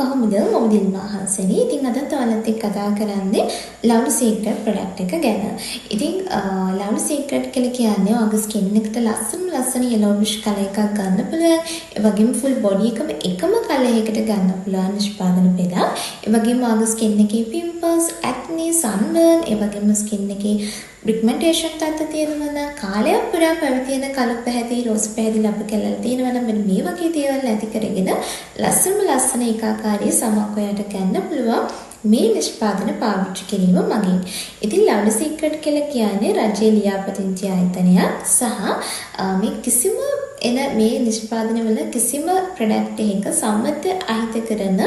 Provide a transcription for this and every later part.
කොහොමද මම දිල්මා හංසනි. ඉතින් අදත් ඔයාලත් එක්ක කතා කරන්නේ Lovely Secret product එක ගැන. ඉතින් Lovely Secret කියලා කියන්නේ ඔයාගේ skin එකට ලස්සන yellowish color එකක් ගන්න පුළුවන්. ඒ වගේම full body එකම එකම color එකකට ගන්න පුළුවන් නිෂ්පාදන පෙළ. ඒ වගේම ඔයාගේ skin එකේ pimples, acne, sunburn, ඒ වගේම skin එකේ pigmentation තත්ත්ව තියෙනවා නම් කාලයක් පුරා පැවතින කළු පැහැති රෝස් පැහැති ලබ කැලල් තියෙනවා නම් මෙන්න මේ වගේ දේවල් ඇති කරගෙන ලස්සන ඒකාකාරී සමක් ඔයාලට ගන්න පුළුවන් මේ නිෂ්පාදන පාවිච්චි කිරීම මගින්. ඉතින් Lovely Secret කියලා කියන්නේ රජයේ ලියාපදිංචි ආයතනයක් සහ මේ කිසිම මේ නිෂ්පාදන වල කිසිම ප්‍රොඩක්ට් එකක සම්මත අහිත කරන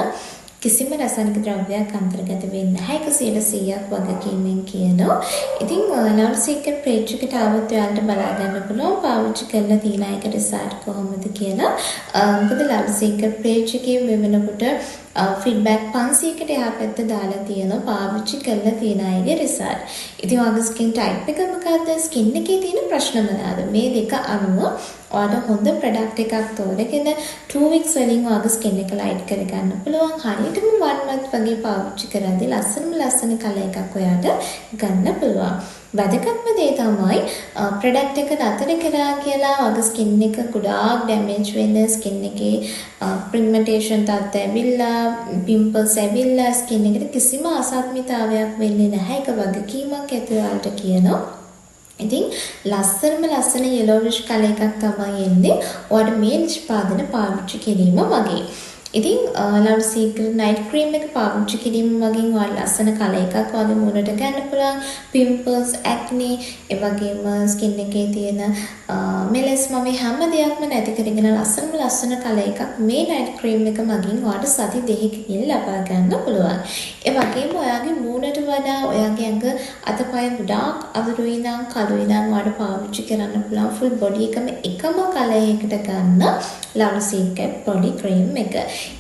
කිසිම රසායනික ද්‍රව්‍යයක් අන්තර්ගත වෙන්නේ නැහැ. 100% වගකීමෙන් කියනවා. ඉතින් Lovely Secret page එකට આવත් ඔයාලට බලා ගන්න පුළුවන් පාවිච්චි කරලා තියෙන එක රිසල්ට් කොහොමද කියලා. මොකද Lovely Secret page එකේ මේ වෙනකොට feedback 500කට එහා පැත්ත දාලා තියෙනවා පාවිච්චි කරලා තියෙන අයගේ රිසල්ට්. ඉතින් ඔයාගේ skin type එක මොකද්ද? skin එකේ තියෙන ප්‍රශ්න මොනවාද? මේ දෙක අනුව ඔයාලට හොඳ product එකක් තෝරගෙන 2 weeks වලින් ඔයාගේ skin එක light කරගන්න පුළුවන්. හරියටම 1 month වගේ පාවිච්චි කරද්දී ලස්සන color එකක් ඔයාලට ගන්න පුළුවන්. වැදගත්ම දේ තමයි product එක නතර කරා කියලා ඔයාගේ skin එක ගොඩාක් damage වෙන skin එකේ pigmentation තත්ත්වය ඇවිල්ලා pimples ඇවිල්ලා skin එකට කිසිම අසත්මිතාවයක් වෙන්නේ නැහැ. ඒක වගකීමක් ඇතුව ඔයාලට කියනවා. ඉතින් ලස්සන yellowish color එකක් තමයි එන්නේ. ඔයාලට මේ නිෂ්පාදන පාවිච්චි කිරීම වගේ. ඉතින් Lovely Secret night cream එක පාවිච්චි කිරීම වගේම ඔයාලා ලස්සන color එකක් වගේ මුණට ගන්න පුළුවන්. pimples, acne, ඒ වගේම skin එකේ තියෙන මෙලස්ම හැම දෙයක්ම නැති කරගෙන ලස්සන color එකක් මේ night cream එක මගින් ඔයාලට සති දෙකකින් ලබා ගන්න පුළුවන්. ඒ වගේම ඔයාගේ මූණට වඩා ඔයාගේ ඇඟ අතපය ගොඩාක් අඳුරුයි නම් කළුයි නම් ඔයාලට පාවිච්චි කරන්න පුළුවන් full body එකම එකම color එකකට ගන්න Lovely Secret body cream එක.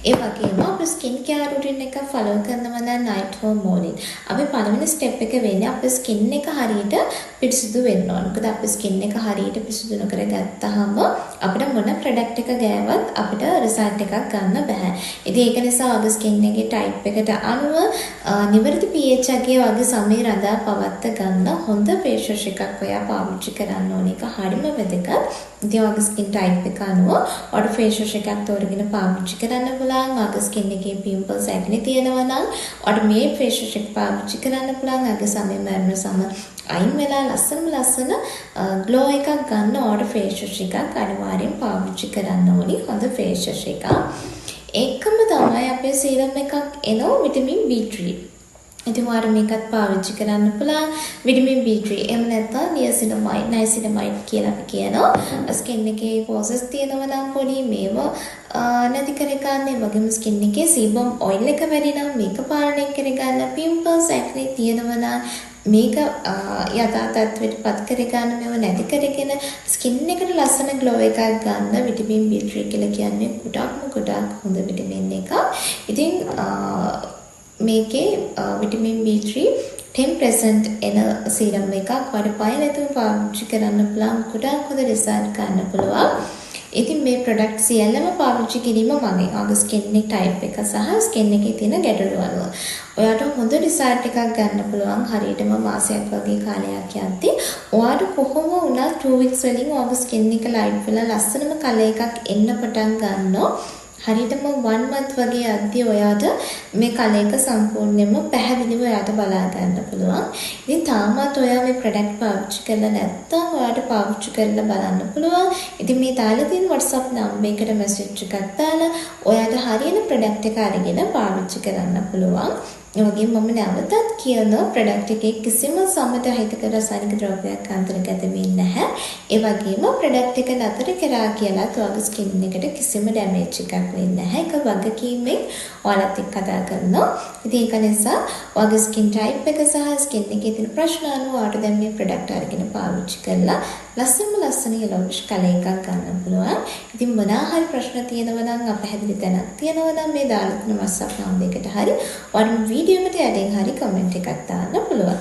ඒ වගේම අපේ skin care routine එක follow කරනවා නම් night or morning. අපි පළවෙනි step එක වෙන්නේ අපේ skin එක හරියට පිරිසිදු වෙන්න ඕන. මොකද අපේ skin එක හරියට පිරිසිදු නොකරගත්තාම අපිට මොන product එක ගෑවත් අපිට result එකක් ගන්න බෑ. ඉතින් ඒක නිසා අපේ skin එකේ type එකට අනුව නිවැරදි pH එකේ වගේ සමේ රඳා පවත්ත ගන්න හොඳ face wash එකක් ඔයා පාවිච්චි කරන්න ඕන. ඒක හරිම වැදගත්. ඉතින් ඔයාගේ skin type එක අනුව ඔයාලට face wash එකක් තෝරගෙන පාවිච්චි කරන්න පුළුවන්. ඔයාගේ skin එකේ pimples acne තියෙනවා නම් ඔයාලට මේ face wash එක පාවිච්චි කරන්න පුළුවන්. ඔයාගේ සමේ මරණ සම අයින් වෙලා ලස්සන glow එකක් ගන්න ඔයාලට face wash එකක් අනිවාර්යෙන් පාවිච්චි කරන්න ඕනි. හොඳ face wash එකක්. ඒකම තමයි අපේ serum එකක් එනවා vitamin B3. ඉතින් ඔයාලා මේකත් පාවිච්චි කරන්න පුළුවන් vitamin B3. එහෙම නැත්නම් niacinamide කියලා අපි කියනවා. skin එකේ pores තියෙනවා නම් පොඩි මේවා නැති කරගන්න. ඒ වගේම skin එකේ sebum oil එක වැඩි නම් මේක පාලනය කරගන්න. pimples acne තියෙනවා නම් මේක යථා තත්ත්වයට පත් කරගන්න. මේව නැති කරගෙන skin එකට ලස්සන glow එකක් ගන්න vitamin B3 කියලා කියන්නේ ගොඩක් හොඳ vitamin එකක්. ඉතින් මේකේ vitamin B3 10% එන serum එකක් වඩ පය නැතුව පාවිච්චි කරන්න පුළුවන්. ගොඩක් හොඳ result ගන්න පුළුවන්. ඉතින් මේ product සියල්ලම පාවිච්චි කිරීම මගේ ඔයාගේ skin type එක සහ skin එකේ තියෙන ගැටලු අනුව ඔයාලට හොඳ result එකක් ගන්න පුළුවන්. හරියටම මාසයක් වගේ කාලයක් යද්දී ඔයාලට කොහොම වුණත් 2 weeks වලින් ඔයාගේ skin එක light වෙලා ලස්සනම color එකක් එන්න පටන් ගන්නවා. හරියටම 1 month වගේ යද්දී ඔයාට මේ color එක සම්පූර්ණයෙන්ම පැහැදිලිව ඔයාට බලා ගන්න පුළුවන්. ඉතින් තාමත් ඔයා මේ product පාවිච්චි කරලා නැත්නම් ඔයාට පාවිච්චි කරලා බලන්න පුළුවන්. ඉතින් මේ දාලා තියෙන WhatsApp number එකට message එකක් දාලා ඔයාට හරියන product එක අරගෙන පාවිච්චි කරන්න පුළුවන්. ඒ වගේම මම නැවතත් කියනවා product එකේ කිසිම සමත හිතකර රසායනික ද්‍රව්‍යයක් අන්තර්ගත වෙන්නේ නැහැ. ඒ වගේම product එක නතර කරා කියලා ඔයාගේ skin එකට කිසිම damage එකක් වෙන්නේ නැහැ. ඒක වගකීමෙන් ඔයාලත් එක්ක කතා කරනවා. ඉතින් ඒක නිසා ඔයාගේ skin type එක සහ skin එකේ තියෙන ප්‍රශ්න අනුව ඔයාලට දැන් මේ product අරගෙන පාවිච්චි කරලා ලස්සන yellowish color එකක් ගන්න පුළුවන්. ඉතින් මොනවා හරි ප්‍රශ්න තියෙනවා නම් අපහැදිලි තැනක් තියෙනවා නම් මේ දාලා තියෙන WhatsApp number එකට හරි ඔයාලට වීඩියෝ එකට යටින් හරි කමෙන්ට් එකක් දාන්න පුළුවන්.